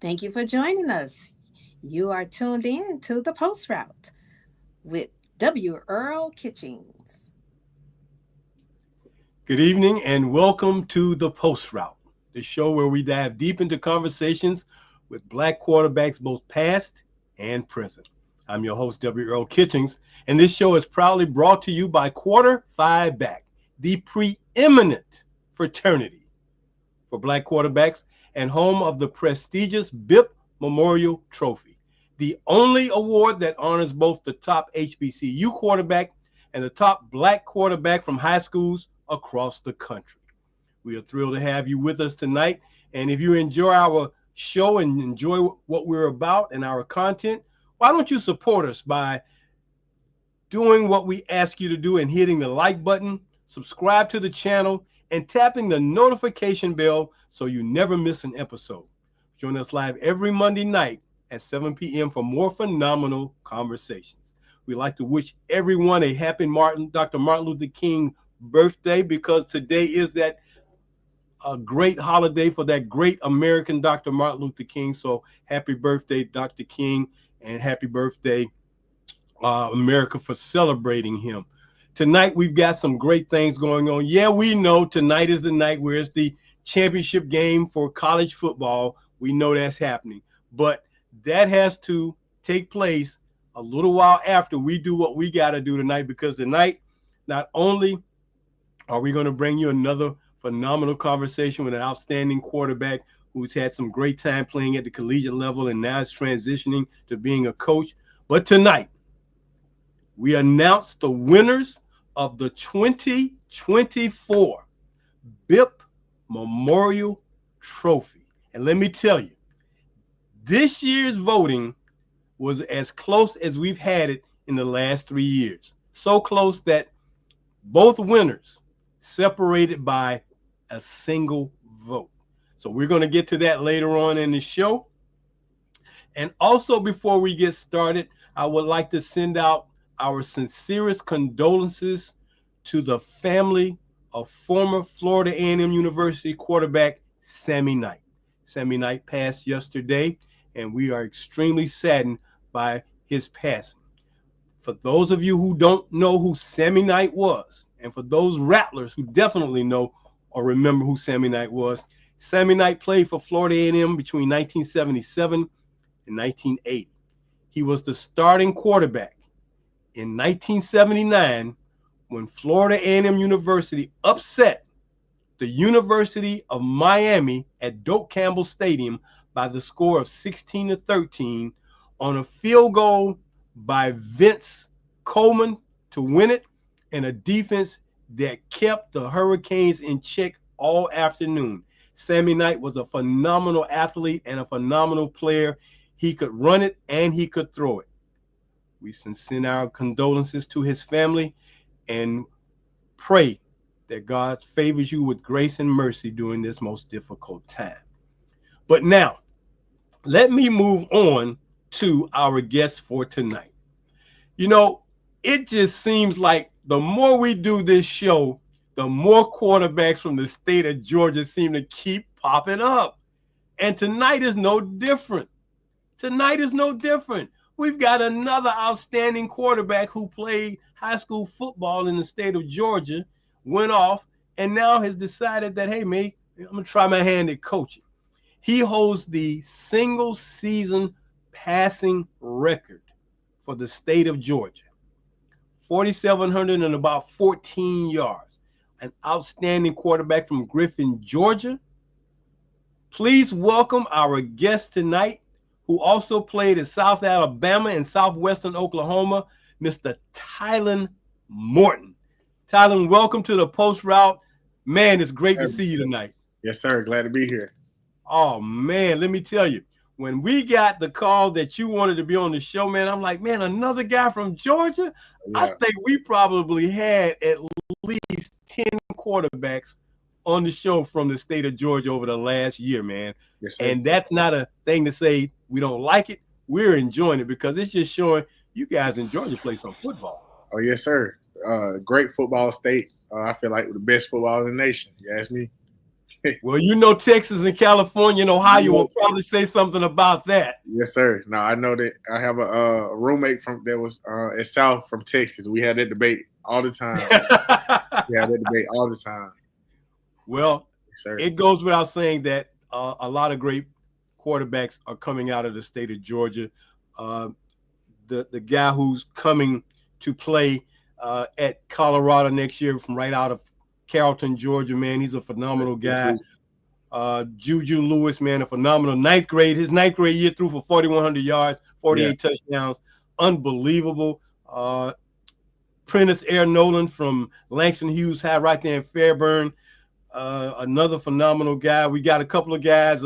Thank you for joining us. You are tuned in to the Post Route with W. Earl Kitchings. Good evening and welcome to the Post Route, the show where we dive deep into conversations with black quarterbacks both past and present. I'm your host, W. Earl Kitchings, and this show is proudly brought to you by Quarter Five Back, the preeminent fraternity for black quarterbacks and home of the prestigious BIP Memorial Trophy, the only award that honors both the top HBCU quarterback and the top black quarterback from high schools across the country. We are thrilled to have you with us tonight. And if you enjoy our show and enjoy what we're about and our content, why don't you support us by doing what we ask you to do and hitting the like button, subscribe to the channel, and tapping the notification bell so you never miss an episode. Join us live every Monday night at 7 p.m. for more phenomenal conversations. We'd like to wish everyone a happy Dr. Martin Luther King birthday, because today is that a great holiday for that great American Dr. Martin Luther King. So happy birthday, Dr. King, and happy birthday, America, for celebrating him. Tonight, we've got some great things going on. Yeah, we know tonight is the night where it's the championship game for college football. We know that's happening. But that has to take place a little while after we do what we got to do tonight, because tonight, not only are we going to bring you another phenomenal conversation with an outstanding quarterback who's had some great time playing at the collegiate level and now is transitioning to being a coach, but tonight, we announced the winners of the 2024 BIP Memorial Trophy. And let me tell you, this year's voting was as close as we've had it in the last 3 years. So close that both winners separated by a single vote. So we're going to get to that later on in the show. And also, before we get started, I would like to send out our sincerest condolences to the family of former Florida A&M University quarterback Sammy Knight. Sammy Knight passed yesterday, and we are extremely saddened by his passing. For those of you who don't know who Sammy Knight was, and for those rattlers who definitely know or remember who Sammy Knight was, Sammy Knight played for Florida A&M between 1977 and 1980. He was the starting quarterback in 1979 when Florida A&M University upset the University of Miami at Doak Campbell Stadium by the score of 16-13 on a field goal by Vince Coleman to win it, and a defense that kept the Hurricanes in check all afternoon. Sammy Knight was a phenomenal athlete and a phenomenal player. He could run it and he could throw it. We send our condolences to his family and pray that God favors you with grace and mercy during this most difficult time. But now, let me move on to our guest for tonight. You know, it just seems like the more we do this show, the more quarterbacks from the state of Georgia seem to keep popping up. And tonight is no different. Tonight is no different. We've got another outstanding quarterback who played high school football in the state of Georgia, went off, and now has decided that, hey, man, I'm going to try my hand at coaching. He holds the single season passing record for the state of Georgia, 4,700 and about 14 yards. An outstanding quarterback from Griffin, Georgia. Please welcome our guest tonight, who also played at South Alabama and Southwestern Oklahoma, Mr. Tylan Morton. Tylan, welcome to the Post Route. Man, it's great to see you tonight. Yes, sir. Glad to be here. Oh, man, let me tell you, when we got the call that you wanted to be on the show, man, I'm like, man, another guy from Georgia? Yeah. I think we probably had at least 10 quarterbacks on the show from the state of Georgia over the last year, man. Yes, sir. And that's not a thing to say we don't like it. We're enjoying it because it's just showing you guys in Georgia play some football. Oh, yes, sir. Great football state. I feel like the best football in the nation. You ask me? Well, you know, Texas and California and Ohio Yeah. will probably say something about that. Yes, sir. No, I know that I have a roommate from that was at South from Texas. We had that debate all the time. We had that debate all the time. Well, Yes, sir. it goes without saying that a lot of great quarterbacks are coming out of the state of Georgia. Uh, the guy who's coming to play at Colorado next year from right out of Carrollton, Georgia, man, he's a phenomenal guy. Juju Lewis, man, a phenomenal ninth grade. His ninth grade year threw for 4,100 yards, Yeah, 48 touchdowns, unbelievable. Prentice Air Nolan from Langston Hughes High right there in Fairburn, another phenomenal guy. We got a couple of guys.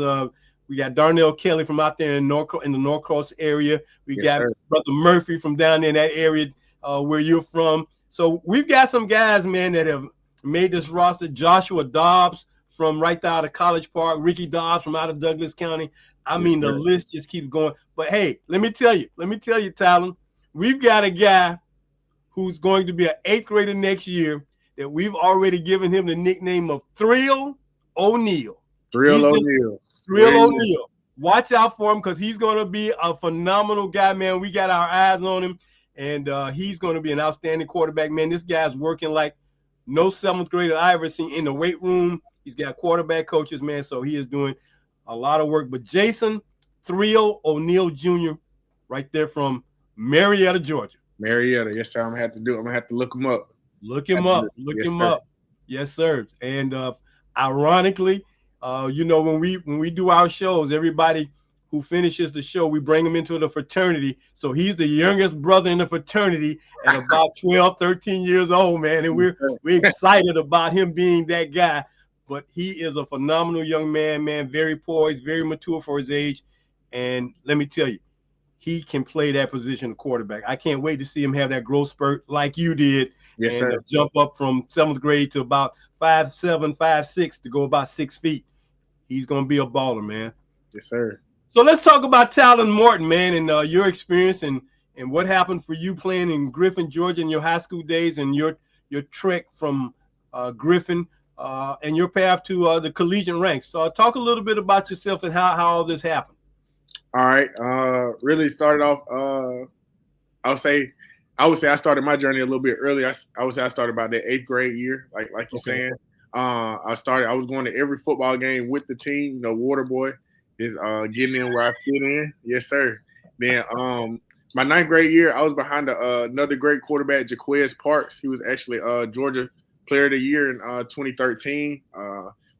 We got Darnell Kelly from out there in the Norcross area. We yes, got sir. Brother Murphy from down there in that area where you're from. So we've got some guys, man, that have made this roster. Joshua Dobbs from right there out of College Park. Ricky Dobbs from out of Douglas County. I Yes, mean, the sir. list just keeps going. But hey, let me tell you, Tylan, we've got a guy who's going to be an eighth grader next year that we've already given him the nickname of Thrill O'Neal. Thrill He's just O'Neal. Thrill There he is. O'Neal. Watch out for him because he's going to be a phenomenal guy, man. We got our eyes on him, and he's going to be an outstanding quarterback, man. This guy's working like no seventh grader I ever seen in the weight room. He's got quarterback coaches, man, so he is doing a lot of work. But Jason Thrill O'Neal Jr., right there from Marietta, Georgia. Marietta. Yes, sir. I'm gonna have to do. I'm gonna have to look him up. Look Have him to do- up. Look Yes, him sir. up. Yes, sir. And ironically, you know, when we do our shows, everybody who finishes the show, we bring him into the fraternity. So he's the youngest brother in the fraternity at about 12, 13 years old, man. And Yes, we're excited about him being that guy. But he is a phenomenal young man, man, very poised, very mature for his age. And let me tell you, he can play that position of quarterback. I can't wait to see him have that growth spurt like you did yes, and sir. jump up from seventh grade to about 5'7", 5'6" to go about 6 feet. He's gonna be a baller, man. Yes, sir. So let's talk about Tylan Morton, man, and your experience and what happened for you playing in Griffin, Georgia, in your high school days, and your trek from Griffin and your path to the collegiate ranks. So talk a little bit about yourself and how all this happened. All right. Really started off. I would say, I started my journey a little bit early. I would say I started about that eighth grade year, like you're Okay. saying. I was going to every football game with the team. You know, water boy is getting in where I fit in. Yes, sir. Then my ninth grade year, I was behind another great quarterback, Jaquez Parks. He was actually Georgia Player of the Year in 2013.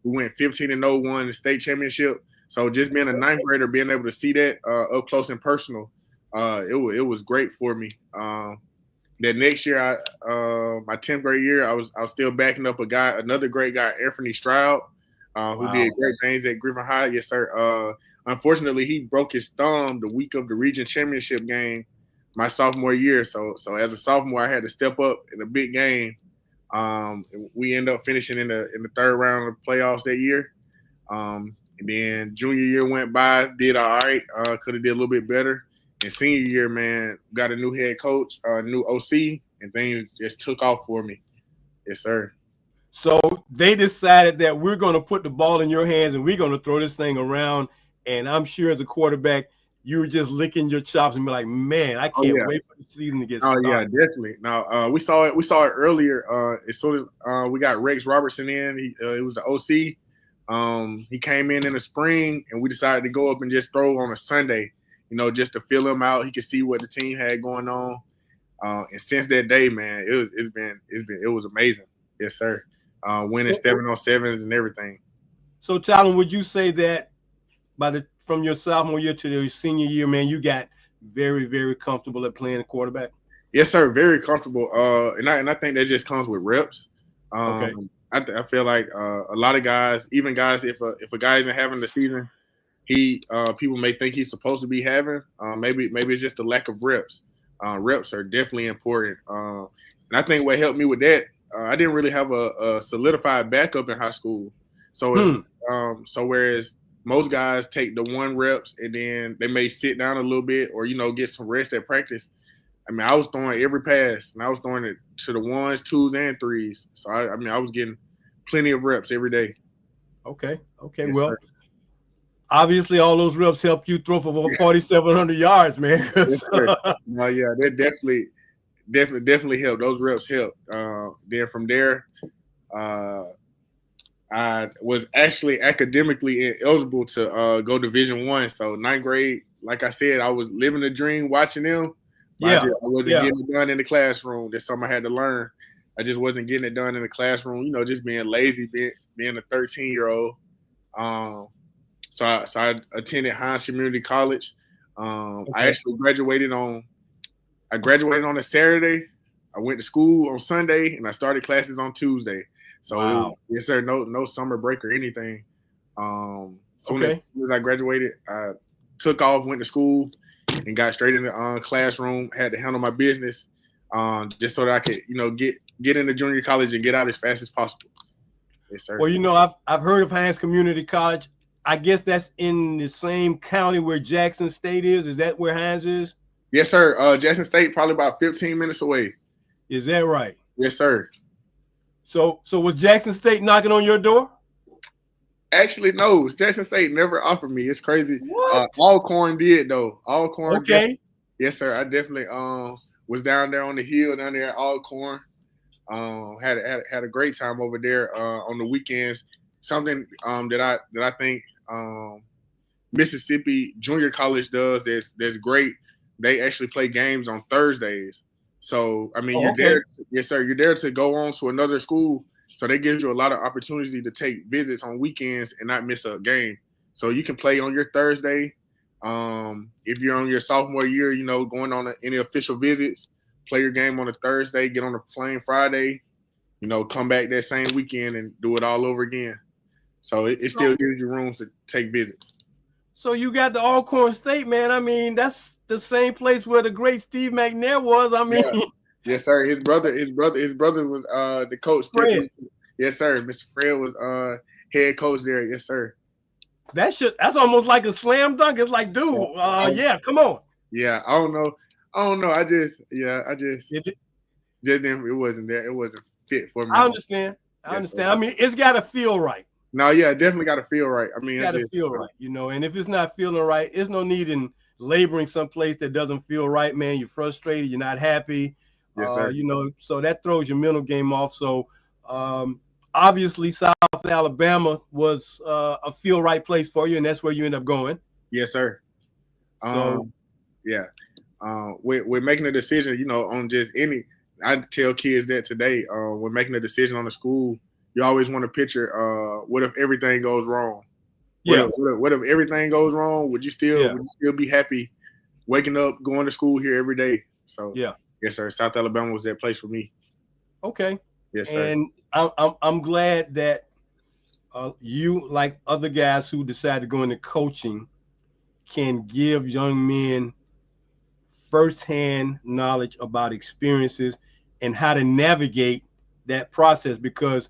We went 15-0, won the state championship. So just being a ninth grader, being able to see that up close and personal, it was great for me. That next year, my 10th grade year, I was still backing up another great guy, Anthony Stroud, who Wow. did great things at Griffin High. Yes, sir. Unfortunately, he broke his thumb the week of the region championship game my sophomore year. So as a sophomore, I had to step up in a big game. We ended up finishing in the third round of the playoffs that year. And then junior year went by, did all right. Could have did a little bit better. And senior year, man, got a new head coach, new OC, and things just took off for me. Yes, sir. So they decided that we're going to put the ball in your hands and we're going to throw this thing around. And I'm sure as a quarterback, you were just licking your chops and be like, man, I Oh can't yeah. wait for the season to get Oh yeah, started. definitely. Now we saw it. We saw it earlier. As soon as we got Rex Robertson in, he was the OC. He came in the spring, and we decided to go up and just throw on a Sunday. You know, just to fill him out. He could see what the team had going on. And since that day, man, it was amazing. Yes, sir. Winning So, 7-on-7s and everything. so Tylen, would you say that from your sophomore year to your senior year, man, you got very, very comfortable at playing quarterback? Yes, sir. Very comfortable. And I think that just comes with reps. Okay. I feel like a lot of guys, even guys, if a guy isn't having the season he people may think he's supposed to be having, maybe it's just a lack of reps. Reps are definitely important. And I think what helped me with that, I didn't really have a solidified backup in high school. So if Hmm. so whereas most guys take the one reps and then they may sit down a little bit or get some rest at practice. I mean, I was throwing every pass, and I was throwing it to the ones, twos, and threes. So I mean, I was getting plenty of reps every day. Okay. Okay. Yes, sir. Well, obviously, all those reps helped you throw for over 4,700 yards, man. Yes, sir. No, yeah, that definitely helped. Those reps helped. Then from there, uh, I was actually academically eligible to go Division 1. So ninth grade, like I said, I was living the dream, watching them. But Yeah. I wasn't Yeah. getting it done in the classroom. That's something I had to learn. I just wasn't getting it done in the classroom. Just being lazy, being a 13-year-old. Um, so I attended Hines Community College. I Okay. actually I graduated on a Saturday. I went to school on Sunday, and I started classes on Tuesday. So it was, Wow. yes, sir, no summer break or anything. Okay. Soon as I graduated, I took off, went to school, and got straight in the classroom. Had to handle my business, just so that I could, get into junior college and get out as fast as possible. Yes, sir. Well, I've heard of Hines Community College. I guess that's in the same county where Jackson State is. Is that where Hines is? Yes, sir. Jackson State, probably about 15 minutes away. Is that right? Yes, sir. So was Jackson State knocking on your door? Actually, no. Jackson State never offered me. It's crazy. What? Alcorn did though. Alcorn, Okay. yes, sir. I definitely was down there on the hill down there at Alcorn. Had a great time over there on the weekends. Something that I think Mississippi Junior College does that's great. They actually play games on Thursdays. So I mean, Oh, you're okay. there. Yes, sir. You're there to go on to another school. So they gives you a lot of opportunity to take visits on weekends and not miss a game. So you can play on your Thursday. If you're on your sophomore year, going on any official visits, play your game on a Thursday, get on a plane Friday, come back that same weekend and do it all over again. So it still So gives you room to take visits. so you got the Alcorn State, man. I mean, that's the same place where the great Steve McNair was. I mean, Yeah. Yes, sir. His brother was the coach. Fred. Yes, sir. Mr. Fred was head coach there. Yes, sir. That's almost like a slam dunk. It's like, dude, Yeah. yeah, come on. Yeah, I don't know. I don't know. It, Just didn't. It wasn't there. It wasn't fit for me. I understand. I Yes, sir. understand. I mean, it's got to feel right. No, yeah, definitely got to feel right. I It's mean, got to feel right, And if it's not feeling right, there's no need in laboring someplace that doesn't feel right, man. You're frustrated. You're not happy. yes, sir. So that throws your mental game off. So obviously, South Alabama was a feel right place for you, and that's where you end up going. Yes, sir. So Yeah. We're making a decision, on just any. I tell kids that today, we're making a decision on the school. You always want to picture, what if everything goes wrong? yeah, What if everything goes wrong? Would you still be happy waking up, going to school here every day? So yeah. yes, sir. South Alabama was that place for me. Okay. Yes, sir. And I'm glad that you, like other guys who decide to go into coaching, can give young men firsthand knowledge about experiences and how to navigate that process. Because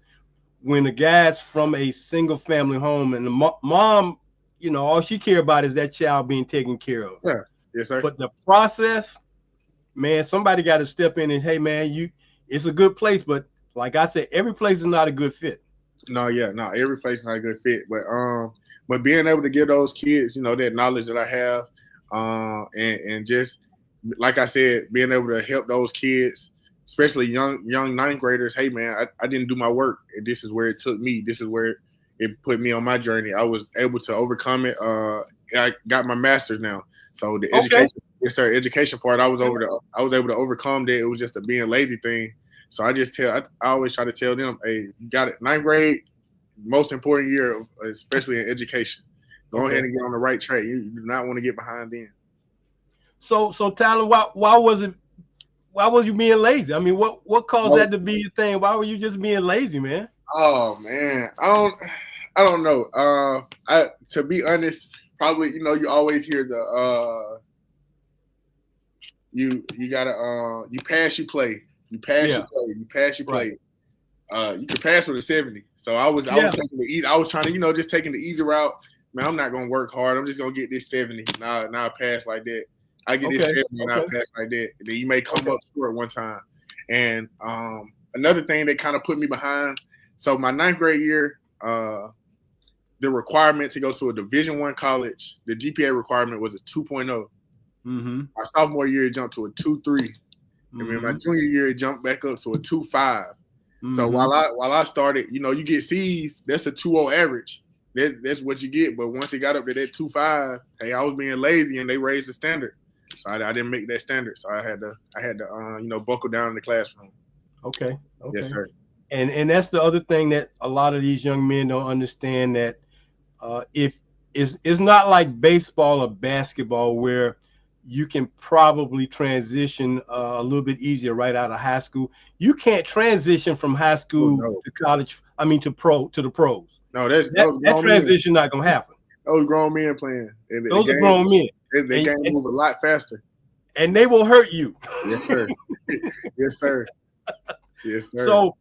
when the guy's from a single family home and the mom, all she care about is that child being taken care of. Yeah. Yes, sir. But the process, man, somebody got to step in and, hey, man, it's a good place, but like I said, every place is not a good fit. No, yeah, no, every place is not a good fit. But being able to give those kids, that knowledge that I have, and just like I said, being able to help those kids, especially young ninth graders. Hey, man, I didn't do my work, and this is where it took me. This is where it put me on my journey. I was able to overcome it. I got my master's now, so the education, yes, sir, education part, I was able to overcome that. It was just a being lazy thing. So I always try to tell them, hey, you got it. Ninth grade, most important year, especially in education. Go ahead and get on the right track. You do not want to get behind then. So Tylan, why was you being lazy? I mean, what caused that to be a thing? Why were you just being lazy, man? Oh man, I don't know. To be honest, probably you always hear the you gotta you pass, you play. You pass, you play. You pass, you play. Right. You can pass with a 70. So I was taking the easy. I was trying to just taking the easy route. Man, I'm not gonna work hard. I'm just gonna get this 70. Now I pass like that. I get this 70 and I pass like that. And then you may come up short one time. And another thing that kind of put me behind. So my ninth grade year, the requirement to go to a Division I college, the GPA requirement was a 2.0. Mm-hmm. My sophomore year, it jumped to a 2.3. And then my Mm-hmm. junior year, it jumped back up to a 2.5. So Mm-hmm. while I started, you get C's, that's a 2.0 average. That's what you get. But once it got up to that 2.5, hey, I was being lazy and they raised the standard. So I didn't make that standard. So I had to buckle down in the classroom. Okay. Yes, Okay. sir. And that's the other thing that a lot of these young men don't understand, that if it's not like baseball or basketball where you can probably transition a little bit easier right out of high school. You can't transition from high Oh school no, to college. I mean to the pros. no, that's That those that grown men. transition not gonna happen. Those grown men playing. And the Those are game, grown men, the and game move a lot faster. and they will hurt you. Yes, sir. Yes, sir. Yes, sir. So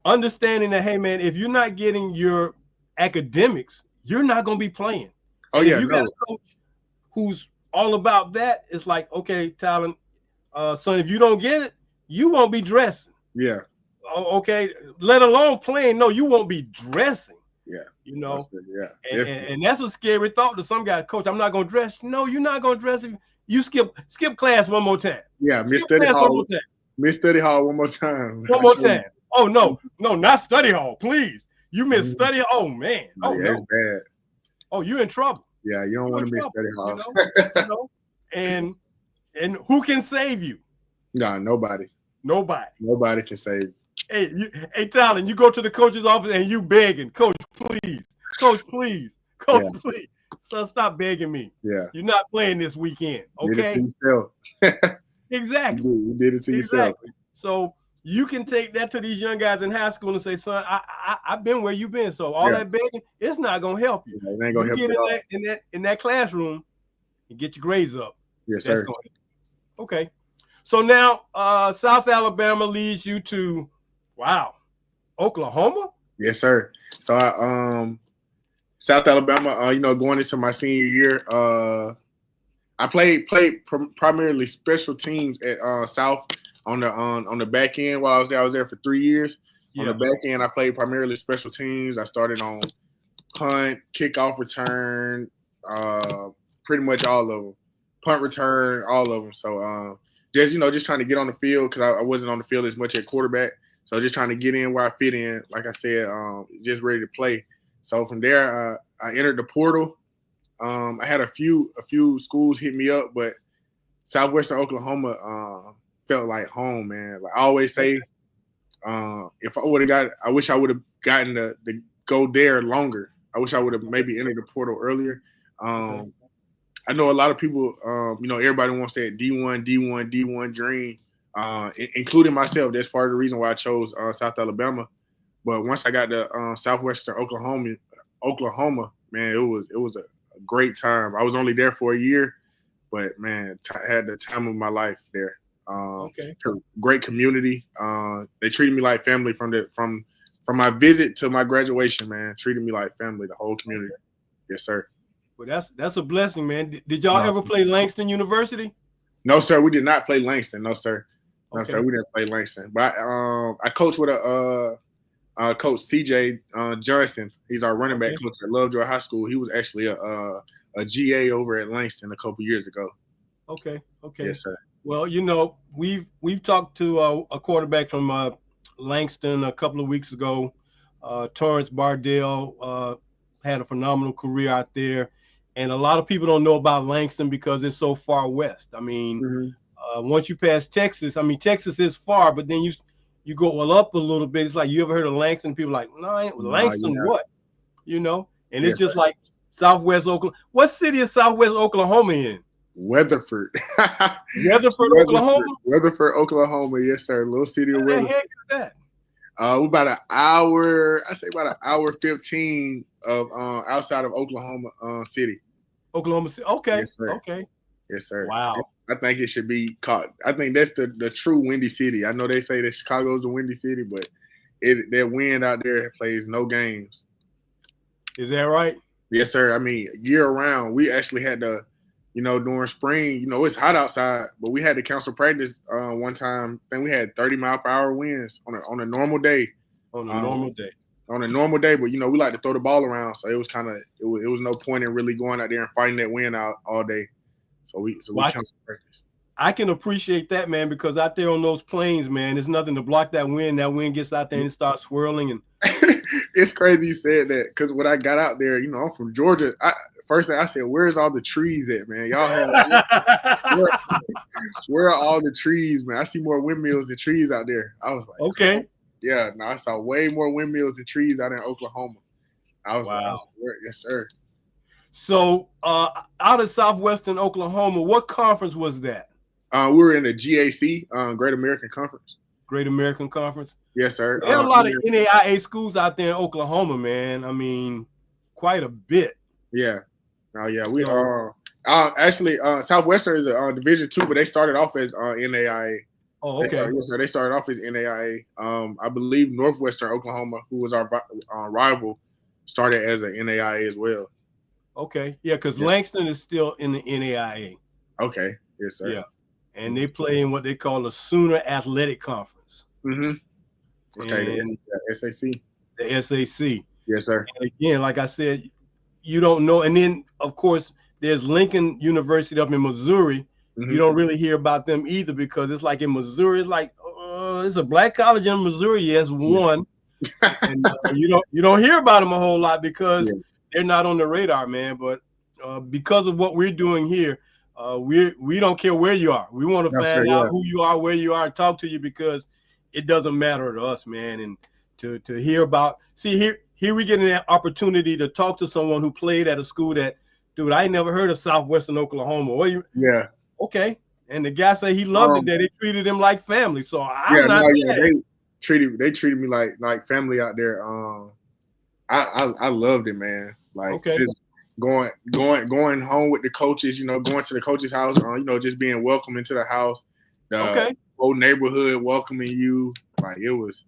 understanding that, hey man, if you're not getting your academics, you're not gonna be playing. Oh And if yeah, you got no. a coach who's all about that, it's like, okay, Tylan, son, if you don't get it, you won't be dressing. Yeah, Okay, let alone playing. No, you won't be dressing. yeah. You know, Yeah. and that's a scary thought to some guy. Coach, I'm not gonna dress. No, you're not gonna dress. If you skip class one more time. Yeah, Miss Skip Study class one Hall. more time. Miss Study Hall one more time. One more time. Oh no, not study hall, please. You miss Mhm. study. Oh man. Oh Yeah, it's no. bad. Oh, you're in trouble. Yeah, you don't You're want in to miss trouble. Study You Hall. know. You know. And who can save you? Nah, nobody. Nobody. Nobody can save you. Hey, Tylan, you go to the coach's office and you begging, Coach, please, Coach, please, Coach, Yeah. please. Son, stop begging me. Yeah. You're not playing this weekend, Did it okay? to yourself. Exactly. You did it to yourself. Exactly. So you can take that to these young guys in high school and say, son, I've been where you've been. So all Yeah. that begging, it's not gonna help you. Yeah, it ain't gonna help get you at all. in that classroom and get your grades up. Yes, That's sir. going to okay. So now South Alabama leads you to Oklahoma? Yes, sir. So South Alabama, going into my senior year, I played primarily special teams at South on the back end while I was there for 3 years. Yeah. On the back end, I played primarily special teams. I started on punt, kickoff return, pretty much all of them. Punt return, all of them. So just trying to get on the field because I wasn't on the field as much at quarterback. So just trying to get in where I fit in. Like I said, just ready to play. So from there, I entered the portal. I had a few schools hit me up, but Southwestern Oklahoma felt like home, man. Like I always say, if I would have I wish I would have gotten to go there longer. I wish I would have maybe entered the portal earlier. I know a lot of people, everybody wants that D1 dream, including myself. That's part of the reason why I chose South Alabama. But once I got to Southwestern Oklahoma, man, it was a great time. I was only there for a year, but man, had the time of my life there. Great community. They treated me like family from my visit to my graduation. Man, treated me like family. The whole community. Yes, sir. Well, that's a blessing, man. Did y'all ever play Langston University? No, sir. We did not play Langston. No, sir. No, Okay. sir. We didn't play Langston. But I coached with Coach CJ Johnson. He's our running back coach at Lovejoy High School. He was actually a GA over at Langston a couple years ago. Okay. Yes, sir. Well, we've talked to a quarterback from Langston a couple of weeks ago. Torrance Bardell had a phenomenal career out there, and a lot of people don't know about Langston because it's so far west. I mean, once you pass Texas, Texas is far, but then you go up a little bit. It's like, you ever heard of Langston? People are like, no, Langston, what? And it's just like Southwest Oklahoma. What city is Southwest Oklahoma in? Weatherford. Oklahoma? Weatherford, Oklahoma. Yes, sir. Little city of What the Weatherford. heck is that? We're about an hour. I say about an hour 15 of outside of Oklahoma City. Oklahoma City. Okay. Yes, sir. Okay. Yes, sir. Wow. I think it should be caught. I think that's the true windy city. I know they say that Chicago's the windy city, but that wind out there plays no games. Is that right? Yes, sir. I mean, year round, we actually had to, during spring, it's hot outside, but we had to cancel practice one time. I think we had 30-mile-per-hour winds on a normal day. On a normal day. on a normal day, but we like to throw the ball around, so it was kind of it was no point in really going out there and fighting that win out all day. So we Well, count practice. I can appreciate that, man, because out there on those plains, man, there's nothing to block that wind. That wind gets out there and it starts swirling. And It's crazy you said that because when I got out there, I'm from Georgia. First thing I said, "Where's all the trees at, man? Y'all have where, where are all the trees, man? I see more windmills than trees out there." I was like, okay, "Yeah, no, I saw way more windmills than trees out in Oklahoma." I was like, wow. "Yes, sir." So, out of southwestern Oklahoma, what conference was that? We were in the GAC, Great American Conference. Great American Conference. Yes, sir. There are a lot of NAIA schools out there in Oklahoma, man. I mean, quite a bit. Yeah. Oh, yeah. We actually Southwestern is a Division II, but they started off as NAIA. Oh, okay. They started off as NAIA. I believe Northwestern Oklahoma, who was our rival, started as an NAIA as well. Okay. Yeah, because Langston is still in the NAIA. Okay. Yes, sir. Yeah. And they play in what they call the Sooner Athletic Conference. Mm-hmm. Okay, and the SAC. The SAC. Yes, sir. And again, like I said, you don't know. And then, of course, there's Lincoln University up in Missouri. Mm-hmm. You don't really hear about them either because it's like in Missouri, it's like it's a black college in Missouri. Yes, one. Yeah. And you don't hear about them a whole lot because they're not on the radar, man. But because of what we're doing here, we don't care where you are. We want to find out who you are, where you are, and talk to you because it doesn't matter to us, man. And to hear about, here we get an opportunity to talk to someone who played at a school that, dude, I ain't never heard of Southwestern Oklahoma. Yeah. Okay. And the guy said he loved it, that they treated him like family. So I'm not mad. They treated me like family out there. I loved it, man. Like just going home with the coaches, going to the coach's house, just being welcome into the house. The whole neighborhood welcoming you. Like it was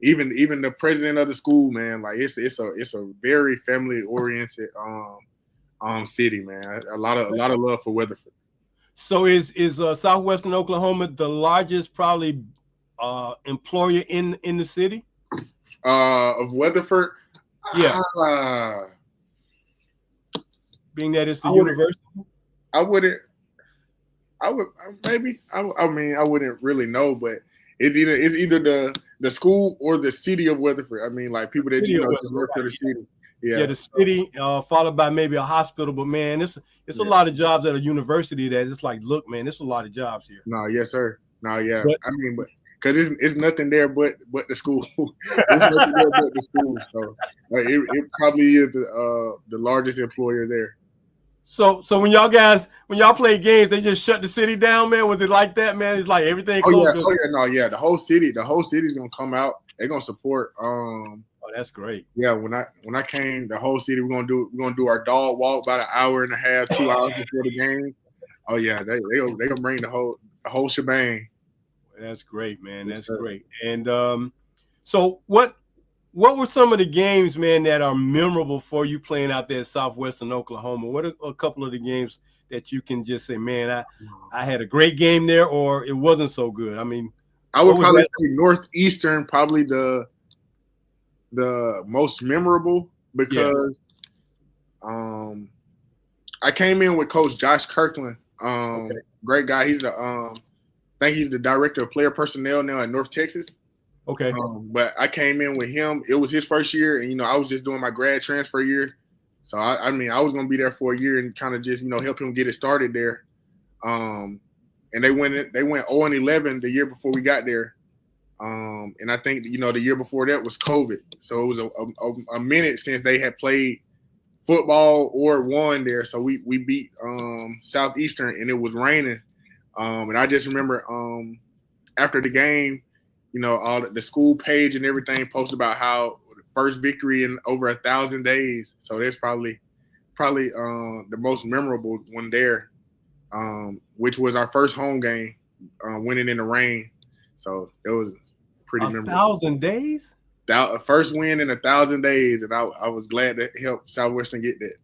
even the president of the school, man. Like it's a very family oriented city, man. A lot of love for Weatherford. So is Southwestern Oklahoma the largest probably employer in the city? Of Weatherford? Yeah. Being that it's the university? I would maybe. I mean, I wouldn't really know, but it's either the school or the city of Weatherford. I mean, like people that just work for the city. Yeah, the city, followed by maybe a hospital. But man, it's a lot of jobs at a university that it's like, look, man, it's a lot of jobs here. No, yes, sir. No, yeah. But, I mean, but because it's nothing there but the school. It's nothing there but the school. So it probably is the largest employer there. So when y'all play games, they just shut the city down, man. Was it like that, man? It's like everything closed. The whole city's gonna come out. They're gonna support. Oh, that's great. Yeah, when I came, the whole city we're gonna do our dog walk about an hour and a half, 2 hours before the game. Oh yeah, they gonna bring the whole shebang. That's great, man. That's great. And so what were some of the games, man, that are memorable for you playing out there in Southwestern Oklahoma? What are a couple of the games that you can just say, man, I had a great game there, or it wasn't so good? I mean, I would probably say Northeastern, probably the most memorable because I came in with Coach Josh Kirkland. Great guy. He's I think he's the director of player personnel now at North Texas. Okay. But I came in with him. It was his first year, and I was just doing my grad transfer year. So I mean, I was gonna be there for a year and kind of just help him get it started there. And they went 0-11 the year before we got there. And I think the year before that was COVID, so it was a minute since they had played football or won there. So we beat Southeastern, and it was raining. And I just remember after the game, all the school page and everything posted about how the first victory in over 1,000 days. So that's probably the most memorable one there, which was our first home game, winning in the rain. So it was pretty memorable. 1,000 days? First win in 1,000 days, and I was glad to help Southwestern get that.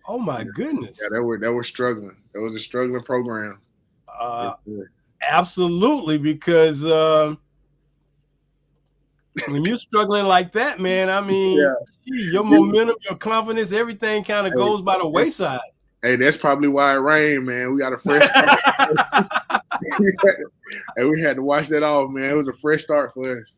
Oh my goodness! Yeah, they were struggling. It was a struggling program. Absolutely, because when you're struggling like that, man, I mean, Yeah. gee, your It- momentum, your confidence, everything kind of hey, goes by the that's, wayside. hey, that's probably why it rained, man. We got a fresh start. And we had to wash that off, man. It was a fresh start for us.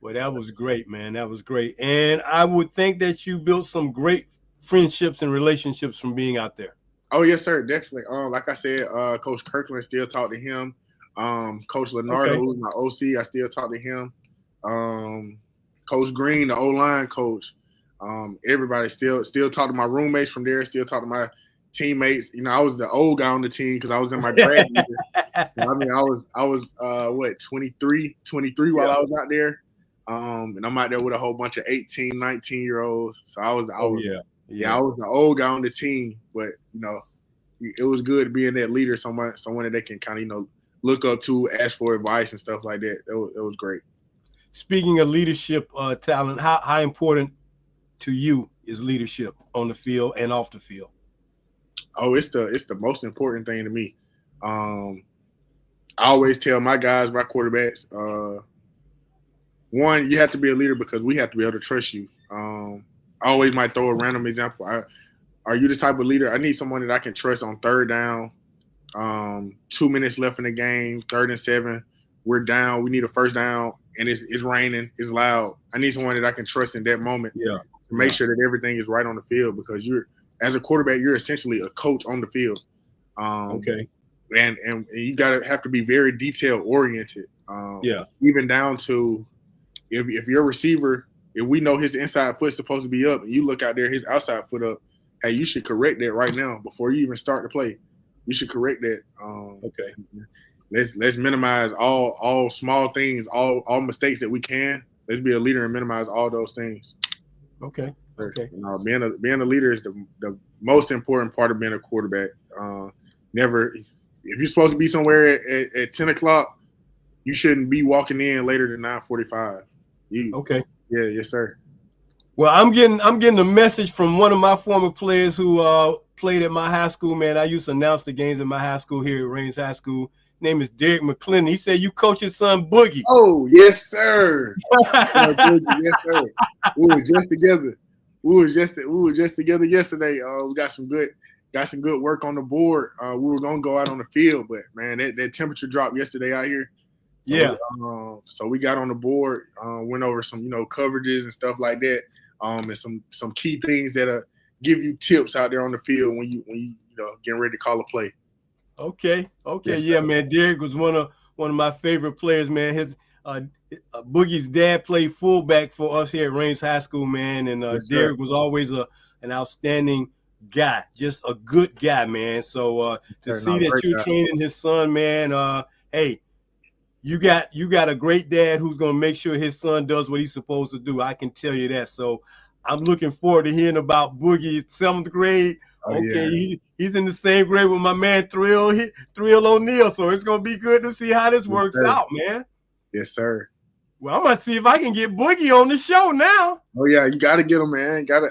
Well, that was great, man. That was great. And I would think that you built some great friendships and relationships from being out there. Oh yes, sir, definitely. Like I said, Coach Kirkland still talk to him. Coach Leonardo, Okay. who's my OC, I still talk to him. Um, coach Green, the O line coach. Everybody still talk to my roommates from there. Still talk to my teammates. You know, I was the old guy on the team because I was in my grad year. I mean, I was what 23 while Yeah. I was out there. And I'm out there with a whole bunch of 18, 19-year olds. So I Oh, was yeah. yeah, I Yeah. was the old guy on the team, but you know, it was good being that leader, someone that they can kind of look up to, ask for advice and stuff like that. It was great. Speaking of leadership talent, how important to you is leadership on the field and off the field? Oh, it's the most important thing to me. Um, I always tell my guys, my quarterbacks, one, you have to be a leader because we have to be able to trust you. I always might throw a random example. Are you the type of leader? I need someone that I can trust on third down. 2 minutes left in the game, 3rd and 7. We're down. We need a first down, and it's raining. It's loud. I need someone that I can trust in that moment Yeah. to make sure that everything is right on the field because as a quarterback, you're essentially a coach on the field. Um, Okay. and you have to be very detail oriented. Yeah. Even down to if your receiver, if we know his inside foot's supposed to be up, and you look out there, his outside foot up, hey, you should correct that right now before you even start the play. You should correct that. Okay. Let's minimize all small things, all mistakes that we can. Let's be a leader and minimize all those things. Okay. Okay. Being a leader is the most important part of being a quarterback. Never, if you're supposed to be somewhere at 10 o'clock, you shouldn't be walking in later than 9:45. You, Okay. yeah, yes, sir. Well, I'm getting a message from one of my former players who played at my high school. Man, I used to announce the games at my high school here at Rains High School. Name is Derek McClendon. He said you coach his son Boogie. Oh, yes, sir. Yes, sir. We were just together. We were just together yesterday. We got some good work on the board. We were gonna go out on the field, but man, that temperature dropped yesterday out here. So, Yeah. so we got on the board, went over some coverages and stuff like that, and some key things that give you tips out there on the field when you getting ready to call a play. Okay. Okay. Yes, Yeah, sir. man. Derek was one of my favorite players, man. His Boogie's dad played fullback for us here at Rains High School, man. And Yes, sir. Derek was always an outstanding guy, just a good guy, man. So to Sir, see no, that great you're guy. training his son, man, hey, you got a great dad who's gonna make sure his son does what he's supposed to do. I can tell you that. So I'm looking forward to hearing about Boogie, 7th grade. Oh Okay, yeah, he's in the same grade with my man Thrill O'Neal. So it's gonna be good to see how this yes, works sir. out, man. Yes, sir. Well, I'm gonna see if I can get Boogie on the show now. Oh yeah, you got to get them, man. You got to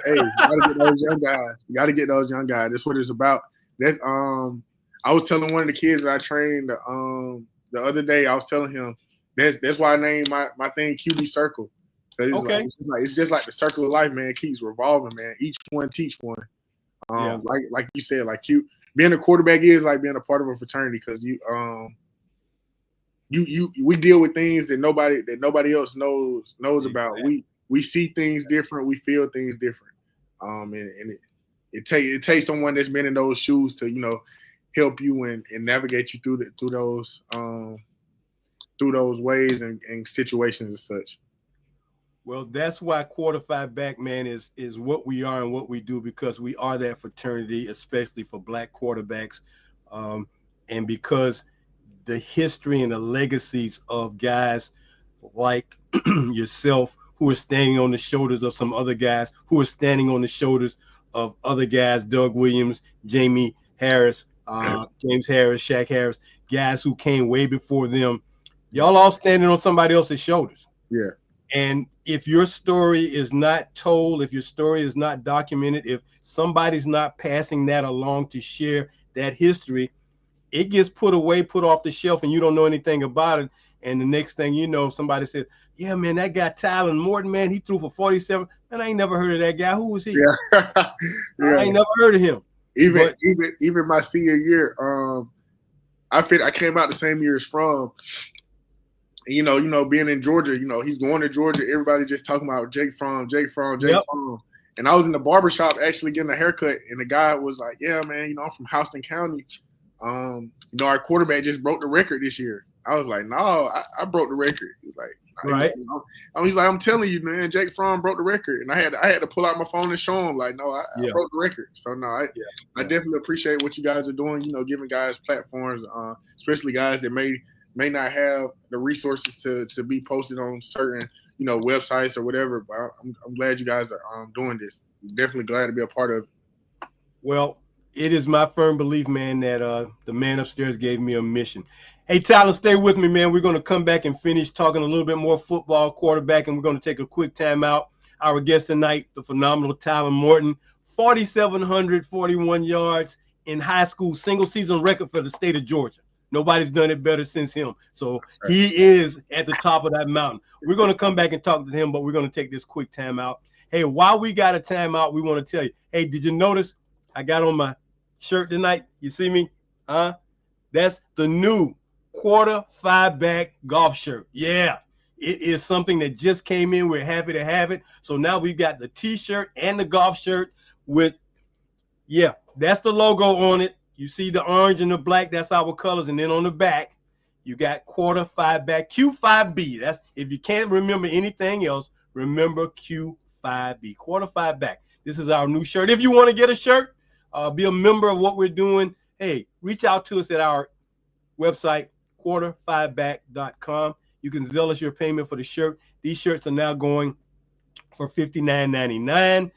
get those young guys. You got to get those young guys. That's what it's about. That's I was telling one of the kids that I trained the other day. I was telling him that's why I named my thing QB Circle. 'Cause Okay. it's just like the circle of life, man. It keeps revolving, man. Each one teach one. Yeah. Like you said, like being a quarterback is like being a part of a fraternity because we deal with things that nobody else knows about. We see things different. We feel things different. And it takes someone that's been in those shoes to help you and navigate you through those ways and situations and such. Well, that's why quarterback back, man, is what we are and what we do because we are that fraternity, especially for black quarterbacks, um, and because the history and the legacies of guys like yourself who are standing on the shoulders of some other guys who are standing on the shoulders of other guys, Doug Williams, Jamie Harris, James Harris, Shaq Harris, guys who came way before them. Y'all all standing on somebody else's shoulders. Yeah. And if your story is not told, if your story is not documented, if somebody's not passing that along to share that history, it gets put away, put off the shelf, and you don't know anything about it. And the next thing you know, somebody said, Yeah, man, that guy Tylan Morton, man, he threw for 47. And I ain't never heard of that guy. Who was he? Yeah, I yeah. ain't never heard of him. Even But even even my senior year, I came out the same year as From. Being in Georgia, he's going to Georgia. Everybody just talking about Jake Fromm, Jake Fromm, Jake yep, Fromm. And I was in the barbershop actually getting a haircut, and the guy was like, "Yeah, man, I'm from Houston County. Our quarterback just broke the record this year." I was like, "No, I broke the record." He was like, right. He's like, "I'm telling you, man, Jake Fromm broke the record." And I had to pull out my phone and show him, like, "No, I Yeah, broke the record." So no, I yeah. definitely appreciate what you guys are doing. Giving guys platforms, especially guys that may not have the resources to be posted on certain websites or whatever. But I'm glad you guys are doing this. Definitely glad to be a part of it. Well, it is my firm belief, man, that the man upstairs gave me a mission. Hey, Tyler, stay with me, man. We're going to come back and finish talking a little bit more football, quarterback, and we're going to take a quick time out. Our guest tonight, the phenomenal Tylan Morton, 4,741 yards in high school, single season record for the state of Georgia. Nobody's done it better since him. So he is at the top of that mountain. We're going to come back and talk to him, but we're going to take this quick time out. Hey, while we got a timeout, we want to tell you, hey, did you notice I got on my shirt tonight? You see me? That's the new quarter 5 back golf shirt. Yeah, it is something that just came in. We're happy to have it. So now we've got the t-shirt and the golf shirt with, yeah, that's the logo on it. You see the orange and the black, that's our colors. And then on the back, you got quarter 5 back, Q5B. That's, if you can't remember anything else, remember Q5B, quarter 5 back. This is our new shirt. If you want to get a shirt, be a member of what we're doing, hey, reach out to us at our website, quarter5back.com. You can zell us your payment for the shirt. These shirts are now going for $59.99.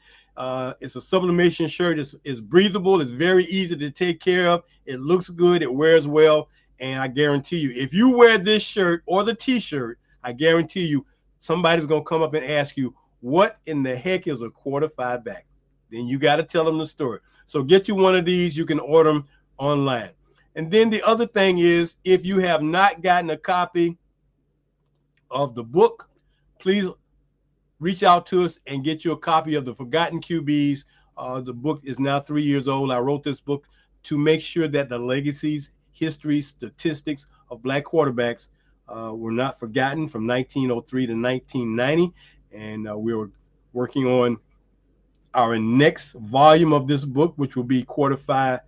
It's a sublimation shirt. It's breathable. It's very easy to take care of. It looks good. It wears well. And I guarantee you, if you wear this shirt or the t-shirt, I guarantee you somebody's going to come up and ask you, what in the heck is a quarter 5 back? Then you got to tell them the story. So get you one of these. You can order them online. And then the other thing is, if you have not gotten a copy of the book, please reach out to us and get you a copy of the Forgotten QBs. The book is now 3 years old. I wrote this book to make sure that the legacies, histories, statistics of Black quarterbacks were not forgotten from 1903 to 1990. And we were working on our next volume of this book, which will be quarter 5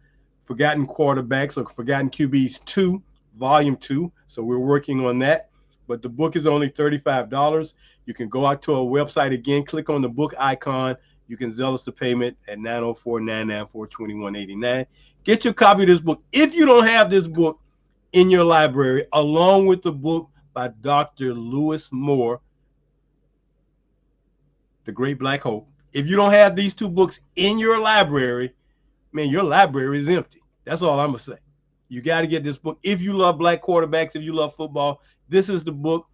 Forgotten Quarterbacks or Forgotten QBs 2, volume 2. So we're working on that. But the book is only $35. You can go out to our website again, click on the book icon. You can zell us the payment at 904-994-2189. Get your copy of this book. If you don't have this book in your library, along with the book by Dr. Lewis Moore, The Great Black Hope, if you don't have these two books in your library, man, your library is empty. That's all I'm going to say. You got to get this book. If you love Black quarterbacks, if you love football, this is the book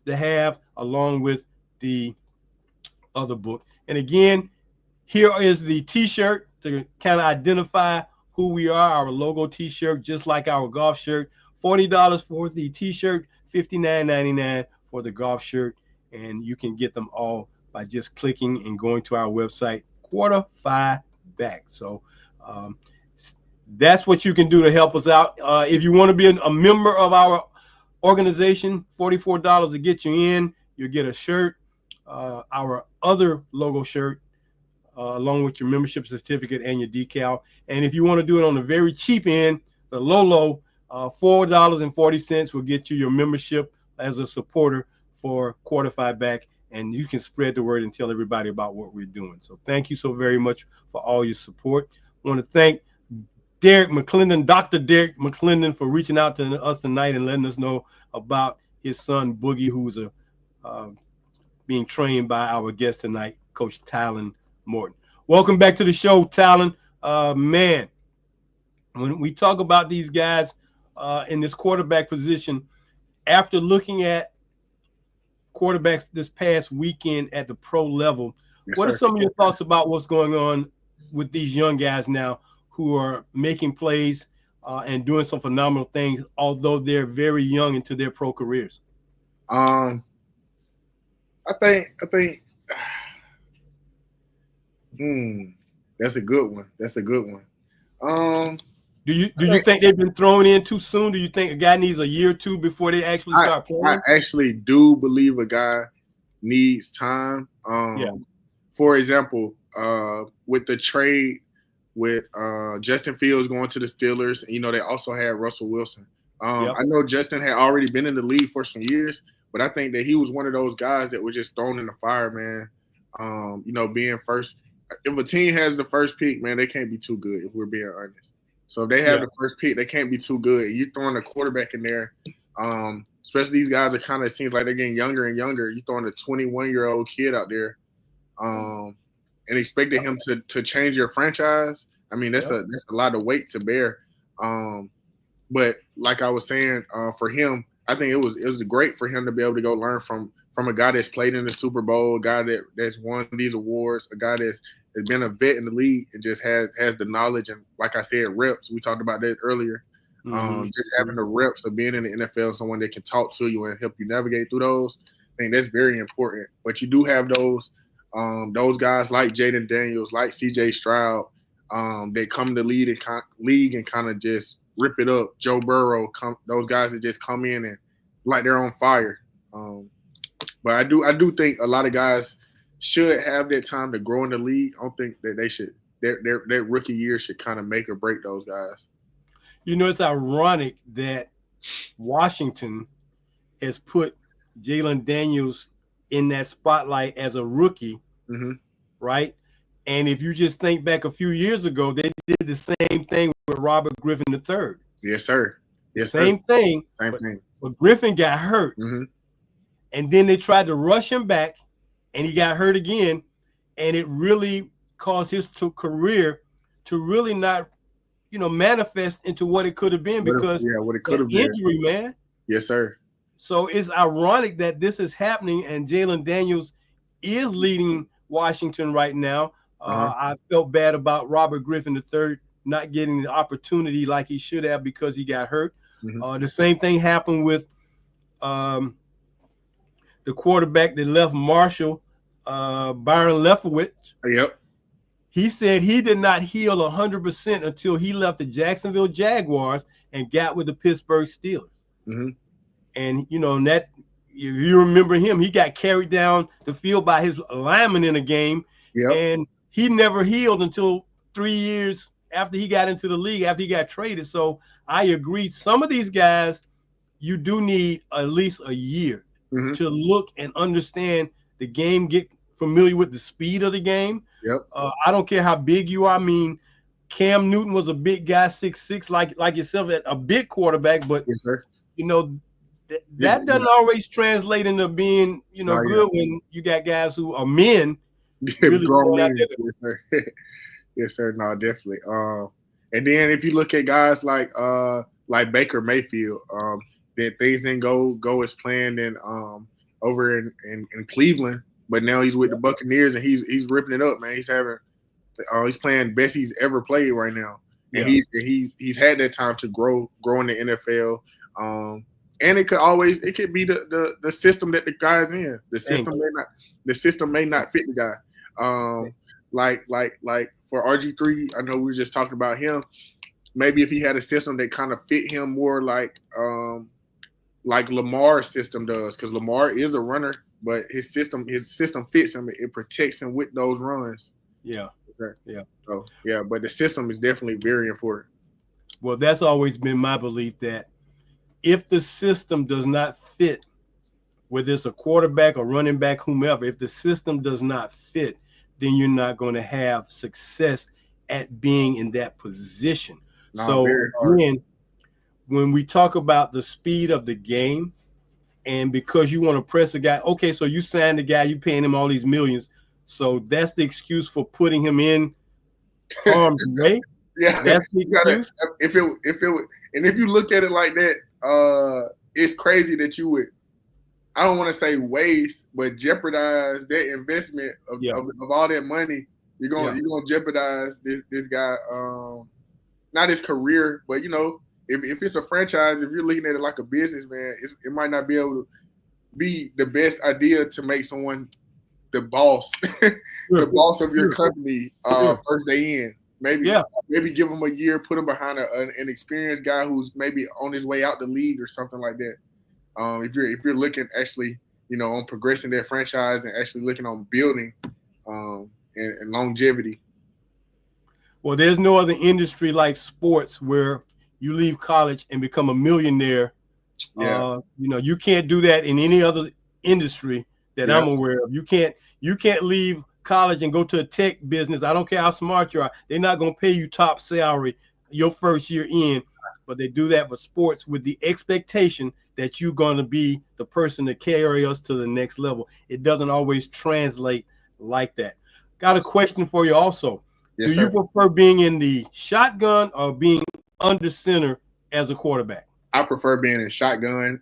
to have along with the other book. And again, here is the t-shirt to kind of identify who we are, our logo t-shirt, just like our golf shirt. $40 for the t-shirt, $59.99 for the golf shirt. And you can get them all by just clicking and going to our website, quarter 5 back. So that's what you can do to help us out. If you want to be a member of our organization, $44 to get you in. You'll get a shirt, our other logo shirt, along with your membership certificate and your decal. And if you want to do it on the very cheap end, the low, $4.40 will get you your membership as a supporter for quarter 5 back. And you can spread the word and tell everybody about what we're doing. So thank you so very much for all your support. I want to thank Derek McClendon, Dr. Derek McClendon, for reaching out to us tonight and letting us know about his son, Boogie, who's being trained by our guest tonight, Coach Tylan Morton. Welcome back to the show, Tylan. Man, when we talk about these guys in this quarterback position, after looking at quarterbacks this past weekend at the pro level, Yes, what sir. are some of your thoughts about what's going on with these young guys now who are making plays and doing some phenomenal things, although they're very young into their pro careers? I think hmm, that's a good one. That's a good one. Do I you think think they've been thrown in too soon? Do you think a guy needs a year or two before they actually I start I playing? actually do believe a guy needs time. Yeah, For example, with the trade with Justin Fields going to the Steelers, you know they also had Russell Wilson. yep, I know Justin had already been in the league for some years, but I think that he was one of those guys that was just thrown in the fire, man. You know, being first. If a team has the first pick, man, they can't be too good. If we're being honest, so if they have yeah. the first pick, they can't be too good. You throwing a quarterback in there, especially these guys are kind of seems like they're getting younger and younger. You throwing a 21-year-old kid out there, um, and expecting him to change your franchise. I mean, Yep. that's a lot of weight to bear. Um, but like I was saying, for him, I think it was great for him to be able to go learn from a guy that's played in the Super Bowl, a guy that's won these awards, a guy that's been a vet in the league and just has the knowledge and, like I said, reps. We talked about that earlier. Mm-hmm. Just having the reps of being in the NFL, someone that can talk to you and help you navigate through those. I think that's very important. But you do have those guys like Jaden Daniels, like C.J. Stroud, they come to league and kind of just rip it up. Joe Burrow, those guys that just come in and like they're on fire. But I do think a lot of guys should have that time to grow in the league. I don't think that they should their rookie year should kind of make or break those guys. You know, it's ironic that Washington has put Jalen Daniels in that spotlight as a rookie, Mm-hmm. right? And if you just think back a few years ago, they did the same thing with Robert Griffin III. Yes, sir. The Yes, sir. same thing, Same but, thing. but Griffin got hurt. Mm-hmm. And then they tried to rush him back, and he got hurt again. And it really caused his career to really not, manifest into what it could have been because What it could that have been. injury, man. Yes, sir. So it's ironic that this is happening, and Jalen Daniels is leading Washington right now. Uh-huh. I felt bad about Robert Griffin III not getting the opportunity like he should have because he got hurt. Mm-hmm. The same thing happened with um, the quarterback that left Marshall, Byron Leftwich. Yep. He said he did not heal 100% until he left the Jacksonville Jaguars and got with the Pittsburgh Steelers. Mm-hmm. And, that if you remember him, he got carried down the field by his lineman in a game. Yep. And he never healed until 3 years after he got into the league, after he got traded. So I agree. Some of these guys, you do need at least a year Mm-hmm. to look and understand the game, get familiar with the speed of the game. Yep. I don't care how big you are. I mean, Cam Newton was a big guy, 6'6", like yourself, a big quarterback, but Yes, sir. that doesn't always translate into being, No, good when you got guys who are men really grown going out men. there. Yes, sir. Yes, sir. No, definitely. And then if you look at guys like Baker Mayfield, that things didn't go as planned and over in Cleveland, but now he's with the Buccaneers and he's ripping it up, man. He's playing best he's ever played right now, and Yeah. he's had that time to grow in the NFL. And it could be the system that the guy's in. The system may not fit the guy. Like for RG3, I know we were just talking about him. Maybe if he had a system that kind of fit him more like Lamar's system does, because Lamar is a runner, but his system fits him. It protects him with those runs. Yeah. Okay. Yeah. So yeah, but the system is definitely very important. Well, that's always been my belief that if the system does not fit, whether it's a quarterback or running back, whomever, if the system does not fit, then you're not going to have success at being in that position. So again, when we talk about the speed of the game, and because you want to press a guy, okay, so you signed the guy, you paying him all these millions, so that's the excuse for putting him in harm's way. Yeah, that's the excuse. If you look at it like that, it's crazy that you would, I don't want to say waste, but jeopardize that investment of all that money. You're gonna jeopardize this guy, not his career, but if it's a franchise, if you're looking at it like a business, man, it might not be able to be the best idea to make someone the boss, the Sure, boss of your sure, company sure. first day in. Yeah. Maybe give them a year, put them behind an experienced guy who's maybe on his way out the league or something like that. If you're looking actually, on progressing that franchise and actually looking on building and longevity. Well, there's no other industry like sports where you leave college and become a millionaire. Yeah, You can't do that in any other industry that yeah, I'm aware of. You can't leave college and go to a tech business. I don't care how smart you are. They're not going to pay you top salary your first year in, but they do that for sports with the expectation that you're going to be the person to carry us to the next level. It doesn't always translate like that. Got a question for you also. Do yes, you sir. prefer being in the shotgun or being under center as a quarterback? I prefer being in shotgun,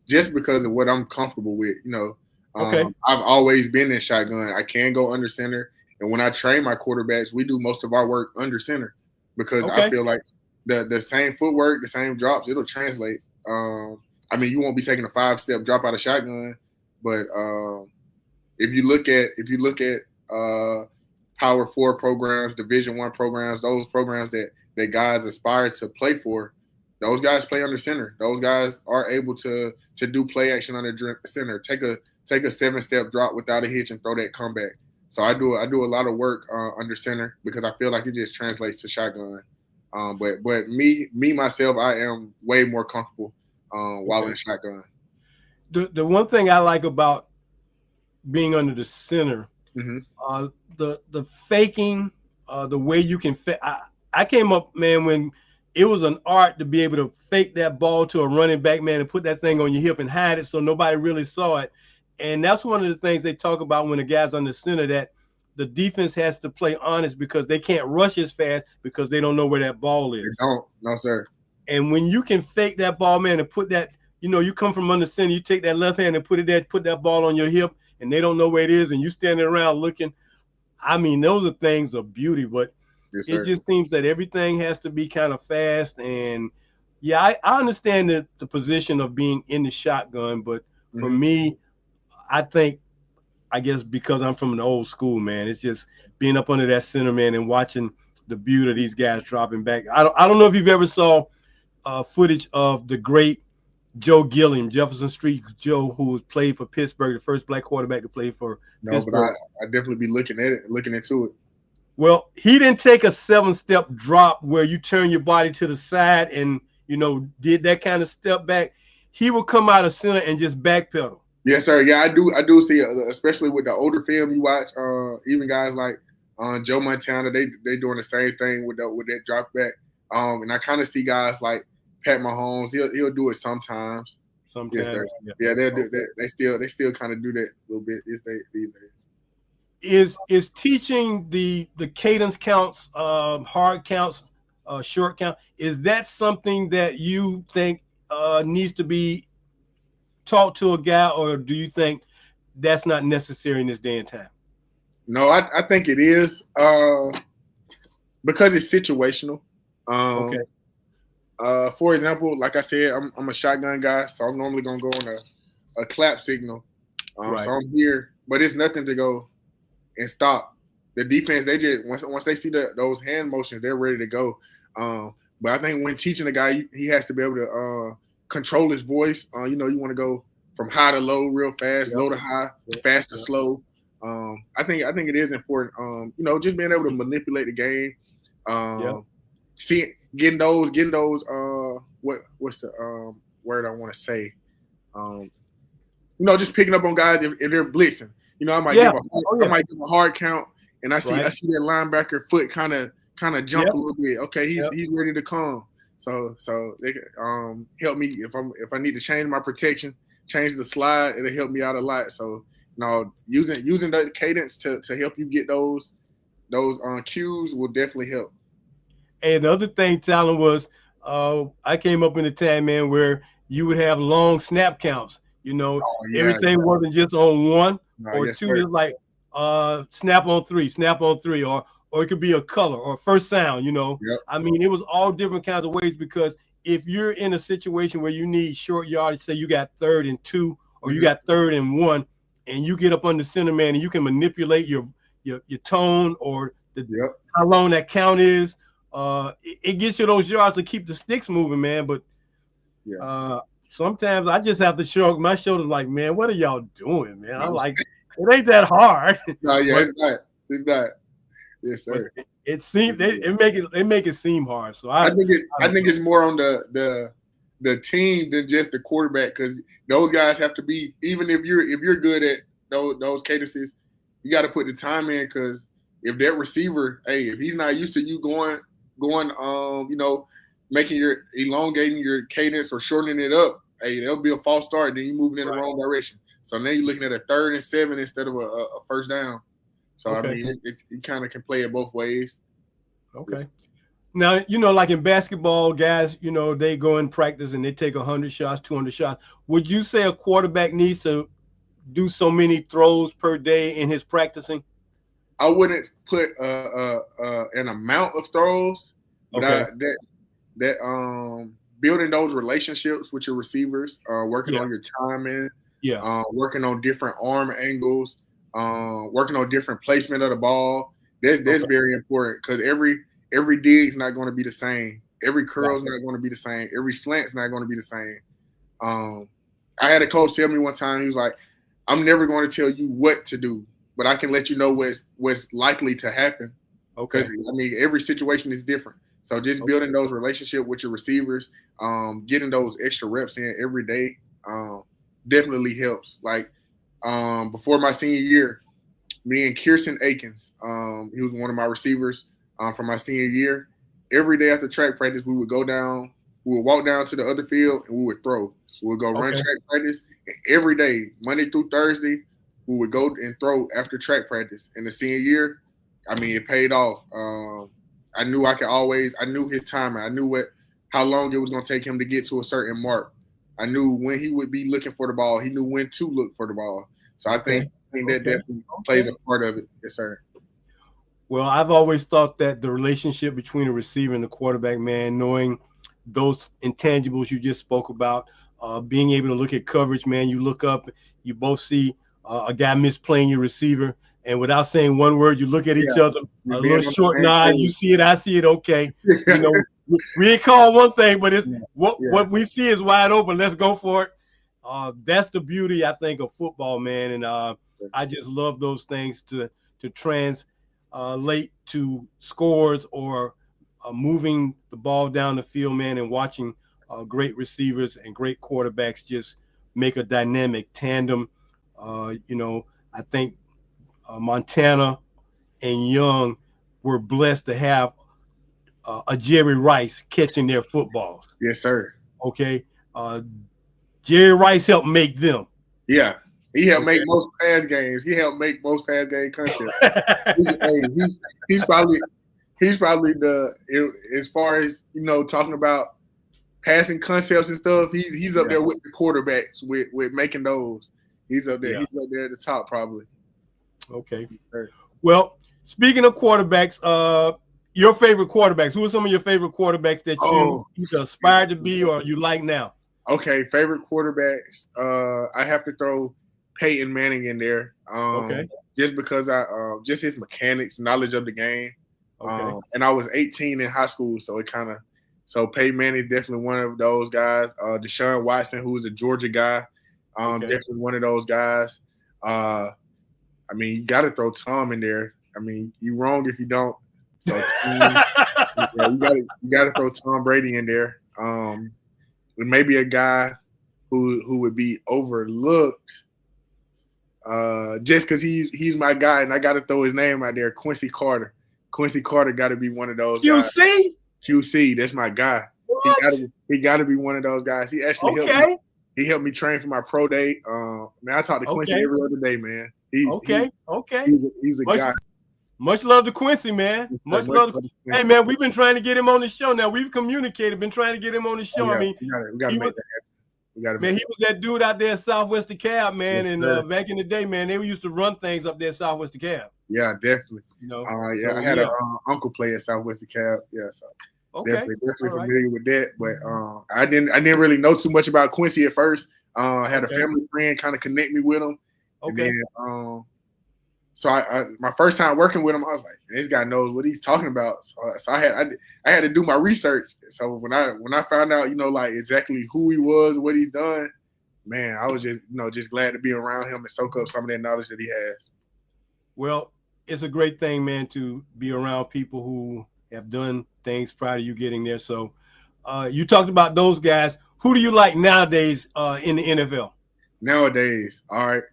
just because of what I'm comfortable with. Okay. I've always been in shotgun. I can go under center, and when I train my quarterbacks, we do most of our work under center because I Okay. feel like the same footwork, the same drops, it'll translate. I mean, you won't be taking a 5-step drop out of shotgun, but if you look at Power Four programs, Division I programs, those programs that guys aspire to play for, those guys play under center. Those guys are able to do play action under center. Take a 7-step drop without a hitch and throw that comeback. So I do a lot of work under center because I feel like it just translates to shotgun. But me myself, I am way more comfortable while Okay. in shotgun. The one thing I like about being under the center, Hmm. the faking, the way you can I came up, man, when it was an art to be able to fake that ball to a running back, man, and put that thing on your hip and hide it so nobody really saw it. And that's one of the things they talk about when the guy's under center, that the defense has to play honest because they can't rush as fast because they don't know where that ball They is. don't, no sir. And when you can fake that ball, man, and put that, you come from under center, you take that left hand and put it there, put that ball on your hip, and they don't know where it is, and you standing around looking. I mean, those are things of beauty, but Yes it sir. just seems that everything has to be kind of fast. And yeah, I understand the position of being in the shotgun, but for Hmm. me, I think, I guess because I'm from an old school, man, it's just being up under that center, man, and watching the beauty of these guys dropping back. I don't know if you've ever saw footage of the great Joe Gilliam, Jefferson Street Joe, who played for Pittsburgh, the first black quarterback to play for No, but I, Pittsburgh. I definitely be looking at it, looking into it. Well, he didn't take a 7-step drop where you turn your body to the side and did that kind of step back. He would come out of center and just backpedal. Yes, sir. Yeah, I do see it, especially with the older film you watch. Even guys like Joe Montana, they doing the same thing with that drop back. And I kind of see guys like Pat Mahomes. He'll do it sometimes. Yes, sir. Sometimes. Yeah. Yeah, they do. Okay. They still kind of do that a little bit these days. Is teaching the cadence counts, hard counts, short count? Is that something that you think needs to be taught to a guy, or do you think that's not necessary in this day and time? No, I think it is because it's situational. Okay. Um, for example, like I said, I'm a shotgun guy, so I'm normally gonna go on a clap signal. So Right. I'm here, but it's nothing to go and stop. The defense, they just once they see those hand motions, they're ready to go. But I think when teaching a guy, he has to be able to control his voice. You want to go from high to low real fast, Yep. low to high, Yep. fast to Yep. slow. I think it is important. Just being able to manipulate the game. Yep. See, getting those. What's the word I want to say? Um, just picking up on guys if they're blitzing. I might Yeah. give a Oh I yeah. might give a hard count, and I see Right. that linebacker foot kind of jump Yep. a little bit. Okay, he's Yep. he's ready to come. So they can help me if I need to change my protection, change the slide. It'll help me out a lot. So using the cadence to help you get those cues will definitely help. And the other thing, Tylan, was I came up in a time, man, where you would have long snap counts. Oh yeah, Everything wasn't just on one no, or yes two. sir. It's like snap on three, or it could be a color or first sound. Yep. I mean, it was all different kinds of ways because if you're in a situation where you need short yardage, say you got 3rd and 2 or you got 3rd and 1, and you get up under center, man, and you can manipulate your tone or Yep. how long that count is. It gets you those yards to keep the sticks moving, man. But sometimes I just have to shrug my shoulders, like, man, what are y'all doing, man? I'm like, it ain't that hard. No, yeah, but, it's not. It's not. Yes, sir. It seems they make it seem hard. So I think it's more on the team than just the quarterback, because those guys have to be, even if you're good at those cadences, you got to put the time in, because if that receiver, hey, if he's not used to you going, elongating your cadence or shortening it up, hey, that'll be a false start. Then you moving in the wrong direction. So now you're looking at a 3rd and 7 instead of a first down. So I mean, it kind of can play it both ways. Okay. Now, like in basketball, guys, they go in practice and they take 100 shots, 200 shots. Would you say a quarterback needs to do so many throws per day in his practicing? I wouldn't put an amount of throws, but building those relationships with your receivers, working on your timing, working on different arm angles, working on different placement of the ball. That's very important, because every dig's not going to be the same. Every curl's not going to be the same. Every slant's not going to be the same. I had a coach tell me one time, he was like, I'm never going to tell you what to do, but I can let you know what's likely to happen. Okay. I mean, every situation is different. So just building those relationships with your receivers, getting those extra reps in every day, definitely helps. Like before my senior year, me and Kirsten Akins, he was one of my receivers from my senior year. Every day after track practice, we would walk down to the other field and we would throw. We would go run track practice. And every day, Monday through Thursday, we would go and throw after track practice. In the senior year, I mean, it paid off. I knew I knew his timing. I knew how long it was going to take him to get to a certain mark. I knew when he would be looking for the ball. He knew when to look for the ball. So I think that definitely plays a part of it. Yes, sir. Well, I've always thought that the relationship between the receiver and the quarterback, man, knowing those intangibles you just spoke about, being able to look at coverage, man, you look up, you both see a guy misplaying your receiver, and without saying one word, you look at each other, a little short nod, you see it, I see it, okay. We ain't called one thing, but it's what we see is wide open. Let's go for it. That's the beauty, I think, of football, man, and I just love those things to translate to scores or moving the ball down the field, man, and watching great receivers and great quarterbacks just make a dynamic tandem. I think Montana and Young were blessed to have a Jerry Rice catching their footballs. Yes, sir. Okay. Jerry Rice helped make them. Yeah. He helped make most pass games. He helped make most pass game concepts. He's probably as far as, talking about passing concepts and stuff, he's up there with the quarterbacks with making those. He's up there. Yeah. He's up there at the top probably. Okay. Well, speaking of quarterbacks, your favorite quarterbacks. Who are some of your favorite quarterbacks that you either aspire to be or you like now? Okay, favorite quarterbacks. I have to throw Peyton Manning in there. Just because just his mechanics, knowledge of the game. And I was 18 in high school, so so Peyton Manning definitely one of those guys. Deshaun Watson, who was a Georgia guy, definitely one of those guys. I mean, you got to throw Tom in there. I mean, you're wrong if you don't. So you got to throw Tom Brady in there. Maybe a guy who would be overlooked just because he's my guy, and I got to throw his name out there, Quincy Carter. Quincy Carter got to be one of those guys. QC, that's my guy. He got to be one of those guys. He actually helped me. He helped me train for my pro day. Man, I talk to Quincy every other day, man. He's a guy. Much love to Quincy, man. Much love to Quincy. Hey, man, we've been trying to get him on the show. Now we've communicated, been trying to get him on the show. I mean, we got to make that happen. Man, he was that dude out there at Southwest DeKalb, man. Yes, and back in the day, man, they used to run things up there at Southwest DeKalb. Yeah, definitely. I had an uncle play at Southwest DeKalb. Yeah, so definitely familiar with that. But I didn't really know too much about Quincy at first. Had a Okay. family friend kind of connect me with him, and Okay. then so I my first time working with him, I was like, this guy knows what he's talking about. So I had to do my research. So when I found out, like exactly who he was, what he's done, man, I was just just glad to be around him and soak up some of that knowledge that he has. Well, it's a great thing, man, to be around people who have done things prior to you getting there. So, you talked about those guys. Who do you like nowadays in the NFL? Nowadays, all right,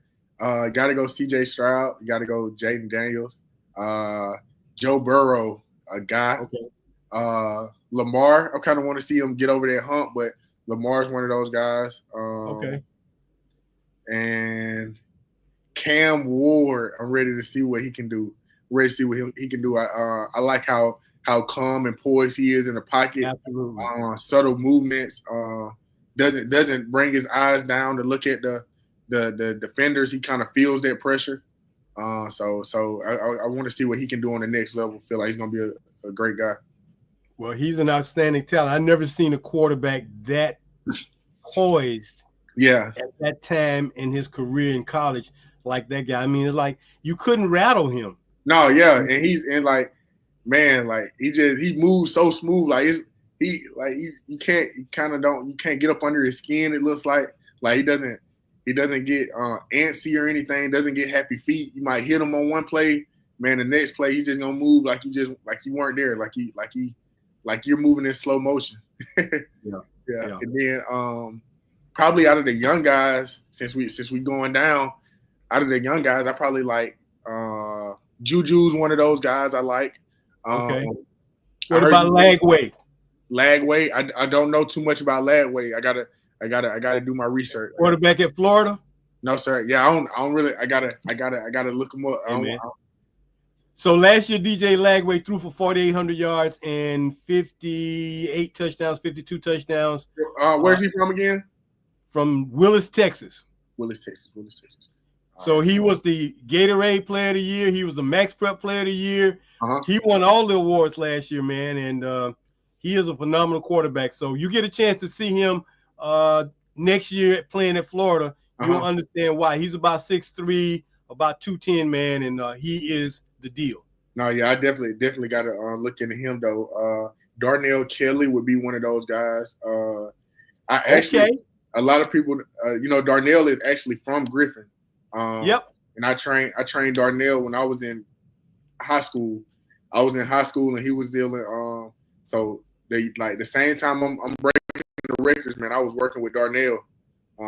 got to go C.J. Stroud. You got to go Jaden Daniels, uh, Joe Burrow, a guy. Okay. Lamar, I kind of want to see him get over that hump, but Lamar's one of those guys. Okay. And Cam Ward, I'm ready to see what he can do. Ready to see what he can do. I like how calm and poised he is in the pocket. Absolutely. Subtle movements. Doesn't bring his eyes down to look at the defenders. He kind of feels that pressure. So I want to see what he can do on the next level. Feel like he's gonna be a great guy. Well, he's an outstanding talent. I've never seen a quarterback that poised Yeah. at that time in his career in college like that guy. I mean, it's like you couldn't rattle him. No, yeah, and he's in like, man, like he moves so smooth. Like you can't get up under his skin. It looks like he doesn't get antsy or anything. Doesn't get happy feet. You might hit him on one play, man. The next play he's just gonna move like you weren't there. Like you're moving in slow motion. Yeah. And then probably out of the young guys, since we going down, out of the young guys, I probably like Juju's one of those guys I like. Okay. What about Lagway? Lagway, I don't know too much about Lagway. I gotta do my research. Quarterback at Florida? No, sir. Yeah, I don't really. I gotta look him up. Hey, so last year, DJ Lagway threw for 4,800 yards and 58 touchdowns, 52 touchdowns. Where's he from again? From Willis, Texas. Willis, Texas. So he was the Gatorade Player of the Year. He was the Max Prep Player of the Year. He won all the awards last year, man, and he is a phenomenal quarterback. So you get a chance to see him next year playing at Florida. You'll understand why. He's about 6'3", about 210, man, and he is the deal. No, yeah, I definitely got to look into him though. Darnell Kelly would be one of those guys. A lot of people, Darnell is actually from Griffin. Yep. And I trained Darnell when I was in high school. I was in high school and he was dealing. So the same time I'm breaking the records, man, I was working with Darnell.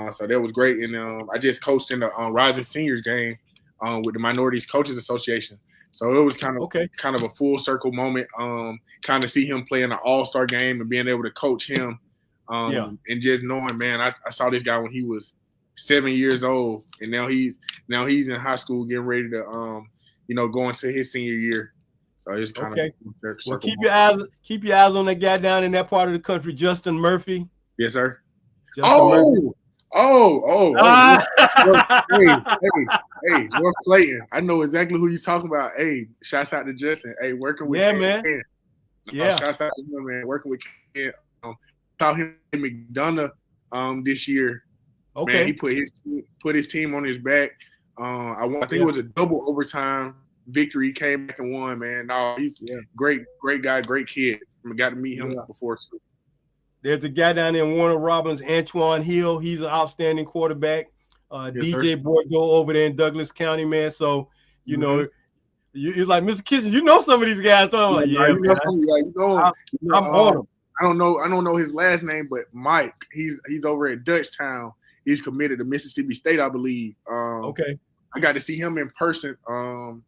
So that was great. And I just coached in the Rising Seniors game with the Minorities Coaches Association. So it was kind of a full circle moment. Kind of see him play in an all-star game and being able to coach him. And just knowing, man, I saw this guy when he was 7 years old, and now he's in high school getting ready to go into his senior year. So it's kind of well, keep your eyes on that guy down in that part of the country, Justin Murphy. Yes, sir. Murphy. Hey, North Clayton. I know exactly who you're talking about. Hey, shouts out to Justin. Hey, working with Ken. Man. Shouts out to him, man. Working with Ken. Saw him in McDonough this year. Okay. Man, he put his team on his back. I think it was a double overtime victory. He came back and won, man. No, he's great guy, great kid. I got to meet him before too. There's a guy down there in Warner Robins, Antoine Hill. He's an outstanding quarterback. DJ Bordeaux over there in Douglas County, man. So, you know, you're like, Mr. Kitchens, you know some of these guys. So I'm like, I'm on them. I don't know his last name, but Mike, he's over at Dutchtown. He's committed to Mississippi State, I believe. I got to see him in person. And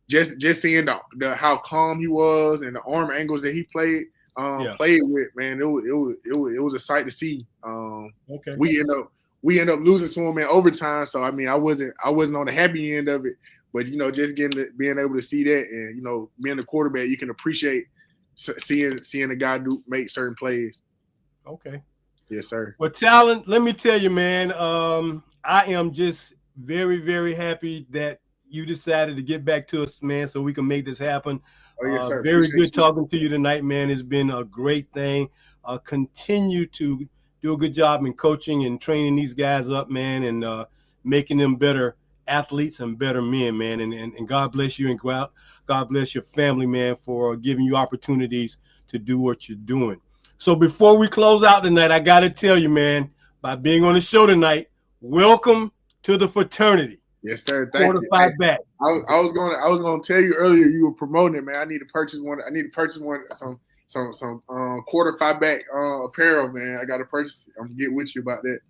just seeing the how calm he was and the arm angles that he played with, man, it was a sight to see. We end up losing to him in overtime. So I mean, I wasn't on the happy end of it, but just being able to see that, and being a quarterback, you can appreciate seeing a guy make certain plays. Okay. Yes, sir. Well, Tylan, let me tell you, man, I am just very, very happy that you decided to get back to us, man, so we can make this happen. Oh, yes, sir. Very good talking to you tonight, man. It's been a great thing. Continue to do a good job in coaching and training these guys up, man, and making them better athletes and better men, man. And God bless you and God bless your family, man, for giving you opportunities to do what you're doing. So before we close out tonight, I got to tell you, man, by being on the show tonight, welcome to the fraternity. Yes, sir. Thank Quarter you. five back. I was gonna tell you earlier you were promoting it, man. I need to purchase one. I need to purchase one some quarter five back apparel, man. I gotta purchase it. I'm gonna get with you about that.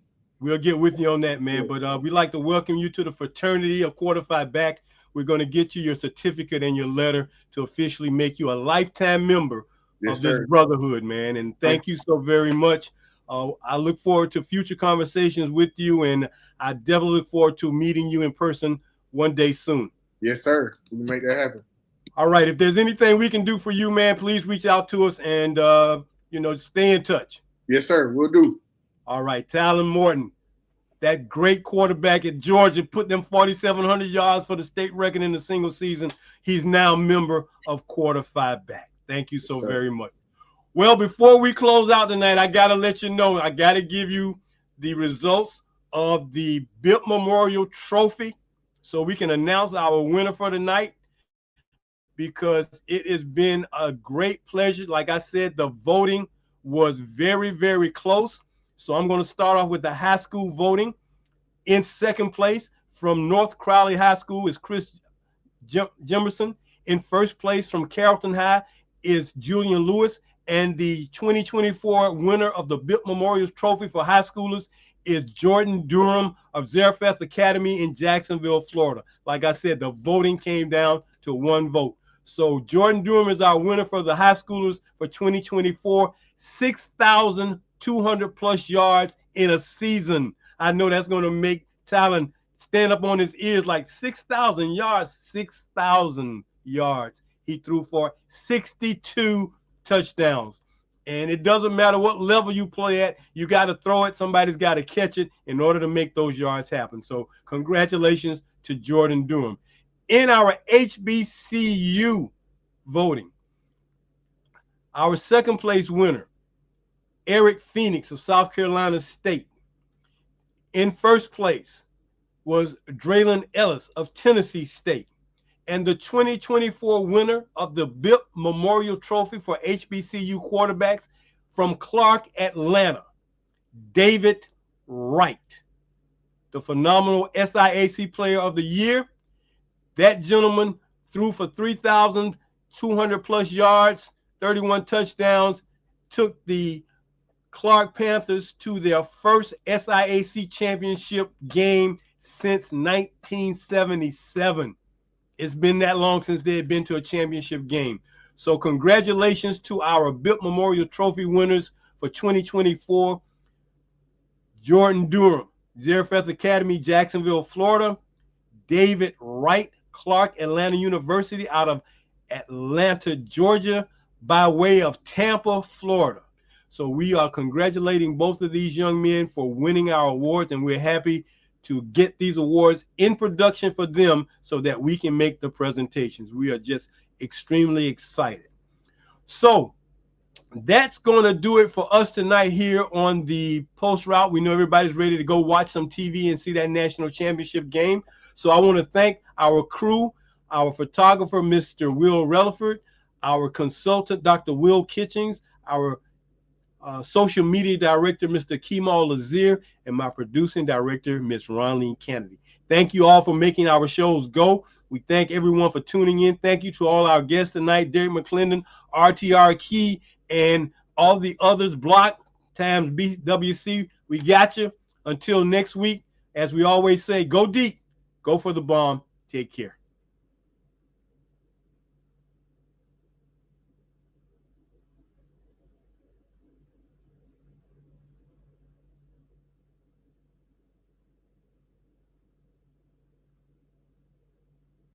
We'll get with you on that, man. But we'd like to welcome you to the fraternity of Quarter Five Back. We're going to get you your certificate and your letter to officially make you a lifetime member of this brotherhood, man. And thank you so very much. I look forward to future conversations with you, and I definitely look forward to meeting you in person one day soon. Yes, sir. We'll make that happen. All right. If there's anything we can do for you, man, please reach out to us and, stay in touch. Yes, sir. We'll do. All right, Tylan Morton, that great quarterback at Georgia, put them 4,700 yards for the state record in the single season. He's now a member of Quarter Five Back. Thank you so very much. Well, before we close out tonight, I got to let you know, I got to give you the results of the BIP Memorial Trophy so we can announce our winner for tonight, because it has been a great pleasure. Like I said, the voting was very, very close. So I'm going to start off with the high school voting. In second place from North Crowley High School is Chris Jimerson. In first place from Carrollton High is Julian Lewis. And the 2024 winner of the BIP Memorial Trophy for high schoolers is Jordan Durham of Zarephath Academy in Jacksonville, Florida. Like I said, the voting came down to one vote. So Jordan Durham is our winner for the high schoolers for 2024, 6,200 plus yards in a season. I know that's going to make Tylan stand up on his ears, like 6,000 yards, 6,000 yards. He threw for 62 touchdowns. And it doesn't matter what level you play at, you got to throw it. Somebody's got to catch it in order to make those yards happen. So congratulations to Jordan Durham. In our HBCU voting, our second place winner, Eric Phoenix of South Carolina State. In first place was Draylon Ellis of Tennessee State. And the 2024 winner of the BIP Memorial Trophy for HBCU quarterbacks from Clark, Atlanta, David Wright, the phenomenal SIAC Player of the Year. That gentleman threw for 3,200 plus yards, 31 touchdowns, took the Clark Panthers to their first SIAC championship game since 1977. It's been that long since they had been to a championship game. So congratulations to our BIP Memorial Trophy winners for 2024. Jordan Durham, Zarephath Academy, Jacksonville, Florida. David Wright, Clark Atlanta University out of Atlanta, Georgia, by way of Tampa, Florida. So we are congratulating both of these young men for winning our awards, and we're happy to get these awards in production for them so that we can make the presentations. We are just extremely excited. So that's going to do it for us tonight here on the Post Route. We know everybody's ready to go watch some TV and see that national championship game. So I want to thank our crew, our photographer, Mr. Will Relaford, our consultant, Dr. Will Kitchings, our social media director, Mr. Kemal Lazier, and my producing director, Ms. Ronleen Kennedy. Thank you all for making our shows go. We thank everyone for tuning in. Thank you to all our guests tonight, Derek McClendon, RTR Key, and all the others, Block times BWC. We got you. Until next week, as we always say, go deep, go for the bomb. Take care.